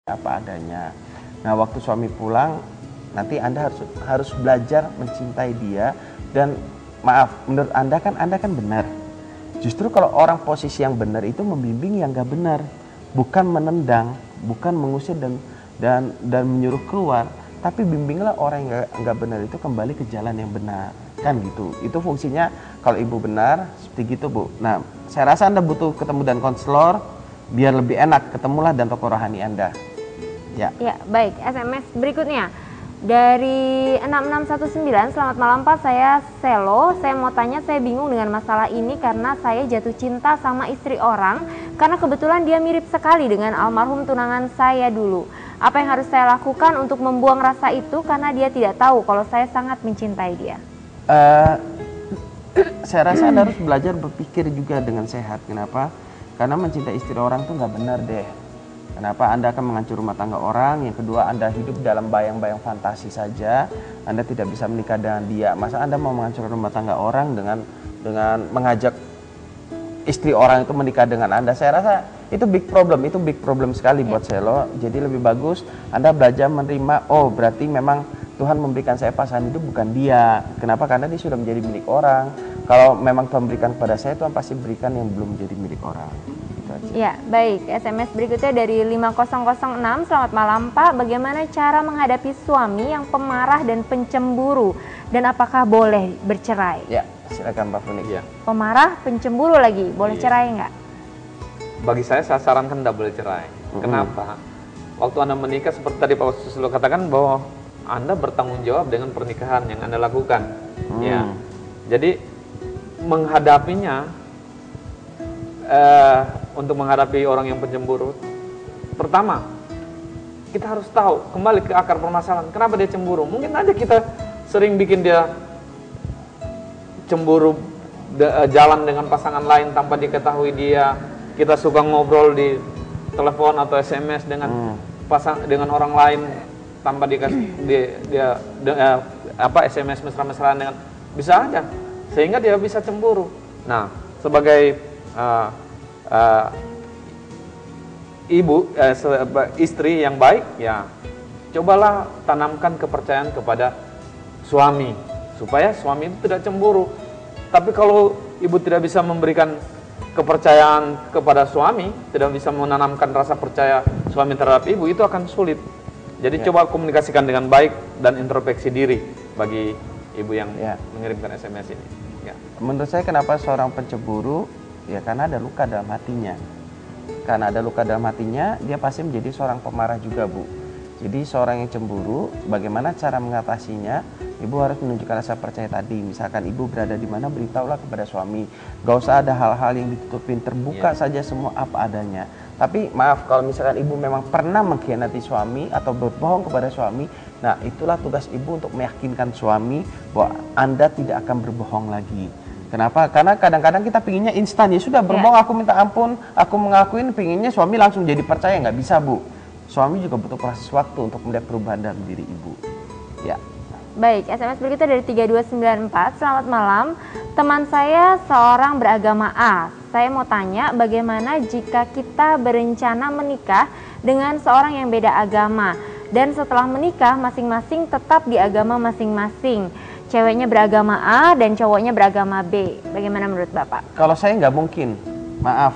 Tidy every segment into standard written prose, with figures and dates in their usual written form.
apa adanya. Nah, waktu suami pulang, nanti Anda harus belajar mencintai dia. Dan maaf, menurut Anda kan benar. Justru kalau orang posisi yang benar itu membimbing yang gak benar, bukan menendang, bukan mengusir dan menyuruh keluar, tapi bimbinglah orang yang nggak benar itu kembali ke jalan yang benar, kan gitu. Itu fungsinya kalau ibu benar seperti gitu, Bu. Nah, saya rasa Anda butuh ketemu dan konselor biar lebih enak, ketemulah dan tokoh rohani Anda. Ya. Ya, baik. SMS berikutnya dari 6619, selamat malam Pak, saya Selo. Saya mau tanya, saya bingung dengan masalah ini karena saya jatuh cinta sama istri orang karena kebetulan dia mirip sekali dengan almarhum tunangan saya dulu. Apa yang harus saya lakukan untuk membuang rasa itu karena dia tidak tahu kalau saya sangat mencintai dia? Saya rasa Anda harus belajar berpikir juga dengan sehat. Kenapa? Karena mencintai istri orang tuh nggak benar deh. Kenapa? Anda akan menghancur rumah tangga orang. Yang kedua, Anda hidup dalam bayang-bayang fantasi saja. Anda tidak bisa menikah dengan dia. Masa Anda mau menghancurkan rumah tangga orang dengan mengajak istri orang itu menikah dengan Anda? Saya rasa itu big problem sekali buat Selo. Jadi lebih bagus Anda belajar menerima, oh berarti memang Tuhan memberikan saya pasangan hidup bukan dia. Kenapa? Karena dia sudah menjadi milik orang. Kalau memang Tuhan berikan kepada saya, Tuhan pasti berikan yang belum menjadi milik orang. Ya, baik. SMS berikutnya dari 5006. Selamat malam Pak, bagaimana cara menghadapi suami yang pemarah dan pencemburu? Dan apakah boleh bercerai? Ya, silakan Pak Funik. Ya. Pemarah, pencemburu lagi, boleh cerai nggak? Bagi saya sarankan tidak boleh cerai. Kenapa? Waktu Anda menikah, seperti tadi Pak Susilo katakan bahwa Anda bertanggung jawab dengan pernikahan yang Anda lakukan. Ya, jadi menghadapinya, untuk menghadapi orang yang pencemburu, pertama kita harus tahu kembali ke akar permasalahan. Kenapa dia cemburu? Mungkin aja kita sering bikin dia cemburu jalan dengan pasangan lain tanpa diketahui dia. Kita suka ngobrol di telepon atau SMS dengan dengan orang lain tanpa dikasih SMS mesra-mesraan dengan, bisa aja sehingga dia bisa cemburu. Nah, sebagai istri yang baik, ya cobalah tanamkan kepercayaan kepada suami supaya suami itu tidak cemburu. Tapi kalau ibu tidak bisa memberikan kepercayaan kepada suami, tidak bisa menanamkan rasa percaya suami terhadap ibu, itu akan sulit. Jadi coba komunikasikan dengan baik dan introspeksi diri bagi ibu yang mengirimkan SMS ini. Ya. Menurut saya kenapa seorang pencemburu? Ya karena ada luka dalam hatinya. Karena ada luka dalam hatinya, dia pasti menjadi seorang pemarah juga, Bu. Jadi seorang yang cemburu, bagaimana cara mengatasinya? Ibu harus menunjukkan rasa percaya tadi. Misalkan ibu berada di mana, beritahulah kepada suami. Gak usah ada hal-hal yang ditutupin, terbuka saja semua apa adanya. Tapi maaf, kalau misalkan ibu memang pernah mengkhianati suami atau berbohong kepada suami, nah itulah tugas ibu untuk meyakinkan suami bahwa Anda tidak akan berbohong lagi. Kenapa? Karena kadang-kadang kita pinginnya instan, ya sudah berbohong, aku minta ampun, aku mengakuin, pinginnya suami langsung jadi percaya. Nggak bisa, Bu. Suami juga butuh proses waktu untuk melihat perubahan dalam diri ibu. Ya. Baik, SMS berikutnya dari 3294. Selamat malam, teman saya seorang beragama A. Saya mau tanya, bagaimana jika kita berencana menikah dengan seorang yang beda agama dan setelah menikah masing-masing tetap di agama masing-masing? Ceweknya beragama A dan cowoknya beragama B. Bagaimana menurut Bapak? Kalau saya nggak mungkin. Maaf,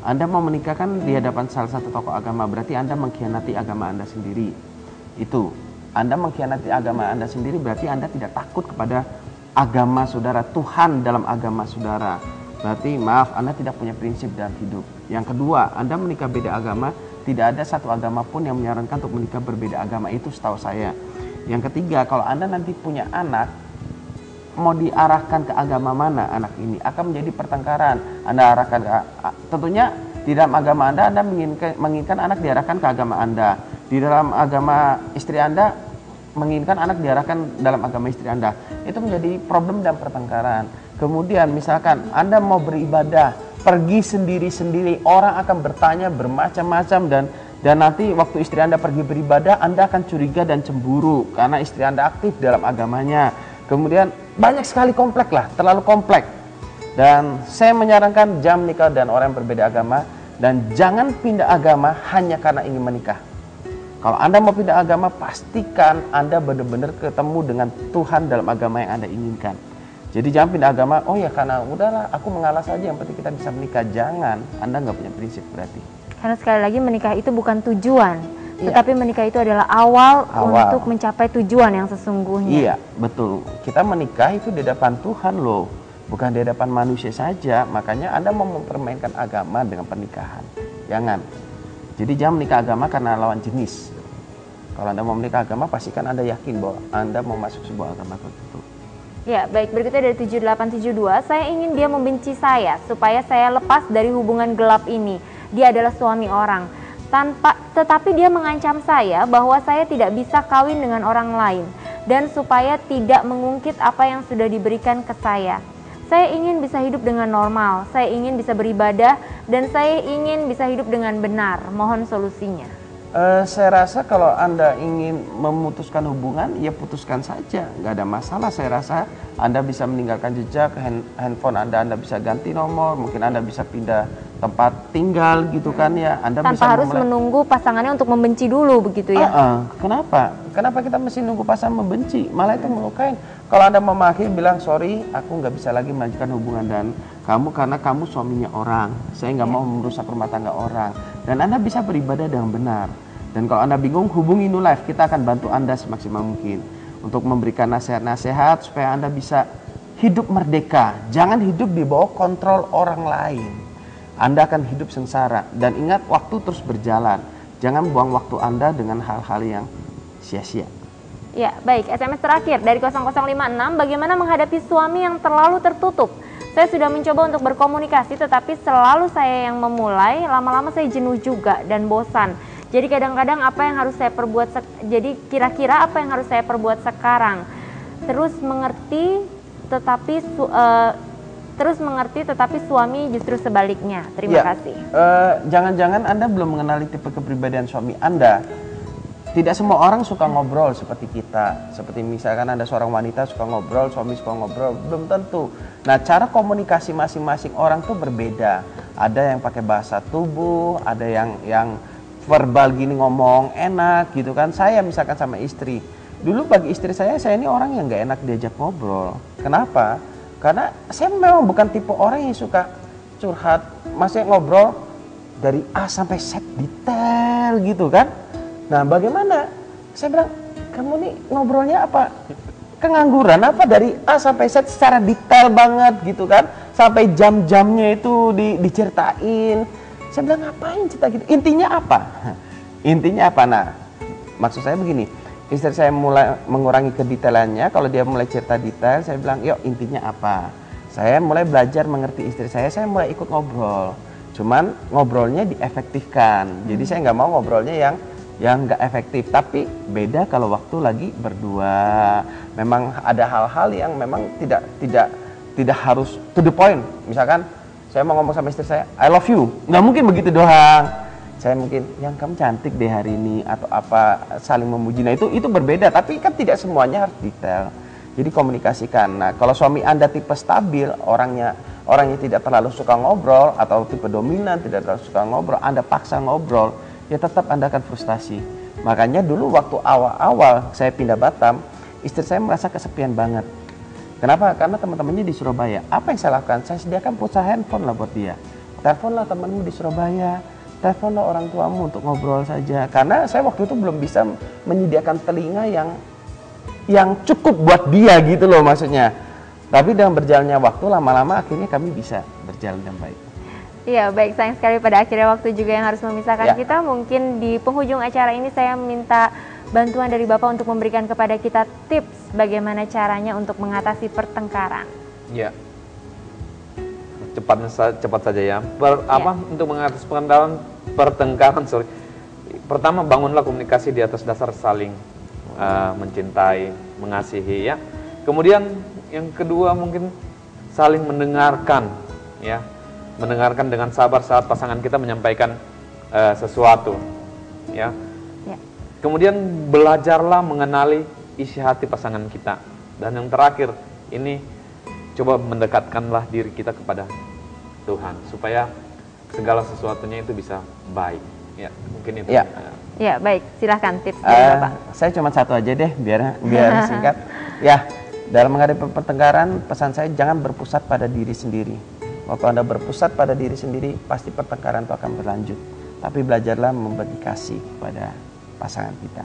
Anda mau menikahkan di hadapan salah satu tokoh agama, berarti Anda mengkhianati agama Anda sendiri. Itu, Anda mengkhianati agama Anda sendiri, berarti Anda tidak takut kepada agama saudara, Tuhan dalam agama saudara. Berarti maaf, Anda tidak punya prinsip dalam hidup. Yang kedua, Anda menikah beda agama, tidak ada satu agama pun yang menyarankan untuk menikah berbeda agama, itu setahu saya. Yang ketiga, kalau Anda nanti punya anak, mau diarahkan ke agama mana anak ini akan menjadi pertengkaran. Anda arahkan tentunya di dalam agama Anda menginginkan anak diarahkan ke agama Anda. Di dalam agama istri Anda menginginkan anak diarahkan dalam agama istri Anda. Itu menjadi problem dan pertengkaran. Kemudian misalkan Anda mau beribadah, pergi sendiri-sendiri, orang akan bertanya bermacam-macam dan nanti waktu istri Anda pergi beribadah, Anda akan curiga dan cemburu karena istri Anda aktif dalam agamanya. Kemudian banyak sekali kompleks lah, terlalu kompleks. Dan saya menyarankan jangan menikah dengan orang yang berbeda agama dan jangan pindah agama hanya karena ingin menikah. Kalau Anda mau pindah agama, pastikan Anda benar-benar ketemu dengan Tuhan dalam agama yang Anda inginkan. Jadi jangan pindah agama, oh ya karena udahlah aku mengalah saja, yang penting kita bisa menikah. Jangan, Anda nggak punya prinsip berarti. Karena sekali lagi menikah itu bukan tujuan, tetapi menikah itu adalah awal untuk mencapai tujuan yang sesungguhnya. Iya, betul. Kita menikah itu di hadapan Tuhan loh, bukan di hadapan manusia saja. Makanya Anda mau mempermainkan agama dengan pernikahan. Jangan. Jadi jangan menikah agama karena lawan jenis. Kalau Anda mau menikah agama, pastikan Anda yakin bahwa Anda mau masuk sebuah agama tertentu. Ya, baik. Berikutnya dari 7872, saya ingin dia membenci saya supaya saya lepas dari hubungan gelap ini. Dia adalah suami orang. Tetapi dia mengancam saya bahwa saya tidak bisa kawin dengan orang lain dan supaya tidak mengungkit apa yang sudah diberikan ke saya. Saya ingin bisa hidup dengan normal, saya ingin bisa beribadah, dan saya ingin bisa hidup dengan benar. Mohon solusinya. Saya rasa kalau Anda ingin memutuskan hubungan, ya putuskan saja, nggak ada masalah. Saya rasa Anda bisa meninggalkan jejak, handphone Anda bisa ganti nomor, mungkin Anda bisa pindah tempat tinggal gitu kan ya. Anda tanpa bisa harus menunggu pasangannya untuk membenci dulu begitu ya. Kenapa? Kenapa kita mesti nunggu pasangan membenci? Malah itu melukain. Kalau Anda memakai, bilang sorry, aku nggak bisa lagi melanjutkan hubungan dan kamu karena kamu suaminya orang. Saya nggak mau merusak rumah tangga orang. Dan Anda bisa beribadah dengan benar. Dan kalau Anda bingung, hubungi New Life. Kita akan bantu Anda semaksimal mungkin untuk memberikan nasihat-nasihat supaya Anda bisa hidup merdeka. Jangan hidup di bawah kontrol orang lain. Anda akan hidup sengsara. Dan ingat, waktu terus berjalan. Jangan buang waktu Anda dengan hal-hal yang sia-sia. Ya, baik. SMS terakhir dari 0056, bagaimana menghadapi suami yang terlalu tertutup? Saya sudah mencoba untuk berkomunikasi, tetapi selalu saya yang memulai, lama-lama saya jenuh juga dan bosan. Jadi kadang-kadang apa yang harus saya perbuat, jadi kira-kira apa yang harus saya perbuat sekarang? Terus mengerti, tetapi suami justru sebaliknya. Terima kasih. Jangan-jangan Anda belum mengenali tipe kepribadian suami Anda. Tidak semua orang suka ngobrol seperti kita. Seperti misalkan Anda seorang wanita suka ngobrol, suami suka ngobrol, belum tentu. Nah, cara komunikasi masing-masing orang tuh berbeda. Ada yang pakai bahasa tubuh, ada yang verbal gini ngomong enak gitu kan. Saya misalkan sama istri, dulu bagi istri saya ini orang yang nggak enak diajak ngobrol. Kenapa? Karena saya memang bukan tipe orang yang suka curhat, maksudnya ngobrol dari A sampai Z detail gitu kan. Nah, bagaimana? Saya bilang, kamu nih ngobrolnya apa? Kengangguran apa dari A sampai Z secara detail banget gitu kan? Sampai jam-jamnya itu diceritain. Saya bilang, ngapain cerita gitu? Intinya apa? Intinya apa? Nah, maksud saya begini, istri saya mulai mengurangi kedetailannya. Kalau dia mulai cerita detail, saya bilang, yuk intinya apa? Saya mulai belajar mengerti istri saya mulai ikut ngobrol. Cuman ngobrolnya diefektifkan. Jadi saya nggak mau ngobrolnya yang nggak efektif, tapi beda kalau waktu lagi berdua. Memang ada hal-hal yang memang tidak harus to the point. Misalkan saya mau ngomong sama istri saya, I love you, nggak mungkin begitu doang. Saya mungkin, yang kamu cantik deh hari ini atau apa, saling memuji. Nah itu berbeda, tapi kan tidak semuanya harus detail. Jadi komunikasikan. Nah kalau suami Anda tipe stabil, orangnya tidak terlalu suka ngobrol, atau tipe dominan tidak terlalu suka ngobrol, Anda paksa ngobrol, ya tetap Anda akan frustasi. Makanya dulu waktu awal-awal saya pindah Batam, istri saya merasa kesepian banget. Kenapa? Karena teman-temannya di Surabaya. Apa yang saya lakukan? Saya sediakan pulsa handphone lah buat dia. Teleponlah temanmu di Surabaya, teleponlah orang tuamu untuk ngobrol saja. Karena saya waktu itu belum bisa menyediakan telinga yang cukup buat dia gitu loh maksudnya. Tapi dengan berjalannya waktu, lama-lama akhirnya kami bisa berjalan dengan baik. Iya, baik, sayang sekali pada akhirnya waktu juga yang harus memisahkan kita. Mungkin di penghujung acara ini saya minta bantuan dari Bapak untuk memberikan kepada kita tips bagaimana caranya untuk mengatasi pertengkaran. Ya, cepat saja ya. Untuk mengatasi pertengkaran, pertama bangunlah komunikasi di atas dasar saling mencintai, mengasihi ya. Kemudian yang kedua mungkin saling mendengarkan ya. Mendengarkan dengan sabar saat pasangan kita menyampaikan sesuatu ya. Kemudian belajarlah mengenali isi hati pasangan kita. Dan yang terakhir ini, coba mendekatkanlah diri kita kepada Tuhan supaya segala sesuatunya itu bisa baik ya. Mungkin itu Ya, baik. Silahkan tips dari Bapak. Saya cuma satu aja deh, biar singkat. Ya, dalam menghadapi pertengkaran, pesan saya jangan berpusat pada diri sendiri. Waktu Anda berpusat pada diri sendiri, pasti pertengkaran itu akan berlanjut. Tapi belajarlah memberi kasih kepada pasangan kita.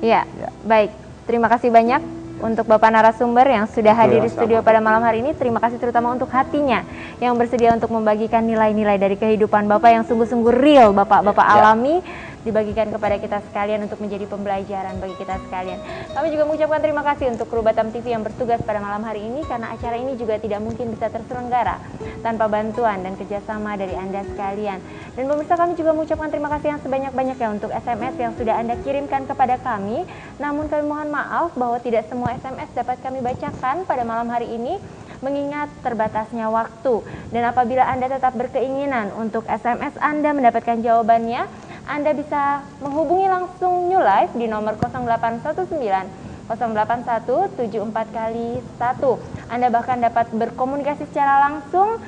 Ya, baik. Terima kasih banyak untuk Bapak narasumber yang sudah hadir di studio pada malam hari ini. Terima kasih terutama untuk hatinya yang bersedia untuk membagikan nilai-nilai dari kehidupan Bapak yang sungguh-sungguh real, Bapak alami, dibagikan kepada kita sekalian untuk menjadi pembelajaran bagi kita sekalian. Kami juga mengucapkan terima kasih untuk kru Batam TV yang bertugas pada malam hari ini, karena acara ini juga tidak mungkin bisa terselenggara tanpa bantuan dan kerjasama dari Anda sekalian. Dan pemirsa, kami juga mengucapkan terima kasih yang sebanyak-banyaknya untuk SMS yang sudah Anda kirimkan kepada kami. Namun kami mohon maaf bahwa tidak semua SMS dapat kami bacakan pada malam hari ini, mengingat terbatasnya waktu. Dan apabila Anda tetap berkeinginan untuk SMS Anda mendapatkan jawabannya, Anda bisa menghubungi langsung New Life di nomor 0819 081 74 kali 1. Anda bahkan dapat berkomunikasi secara langsung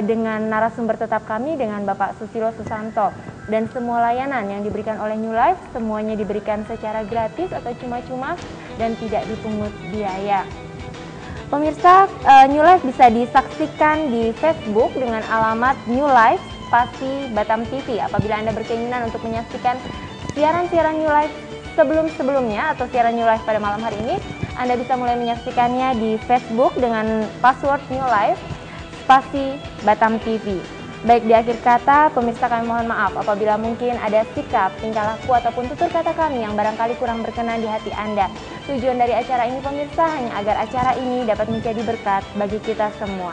dengan narasumber tetap kami, dengan Bapak Susilo Susanto. Dan semua layanan yang diberikan oleh New Life semuanya diberikan secara gratis atau cuma-cuma dan tidak dipungut biaya. Pemirsa, New Life bisa disaksikan di Facebook dengan alamat New Life Spasi Batam TV. Apabila Anda berkeinginan untuk menyaksikan siaran-siaran New Life sebelum-sebelumnya atau siaran New Life pada malam hari ini, Anda bisa mulai menyaksikannya di Facebook dengan password New Life Spasi Batam TV. Baik, di akhir kata, pemirsa, kami mohon maaf apabila mungkin ada sikap, tingkah laku ataupun tutur kata kami yang barangkali kurang berkenan di hati Anda. Tujuan dari acara ini, pemirsa, hanya agar acara ini dapat menjadi berkat bagi kita semua.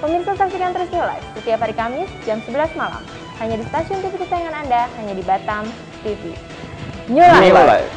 Pemirsa, saksikan terus New Life setiap hari Kamis jam 11 malam hanya di stasiun TV kesayangan Anda, hanya di Batam TV. New Life.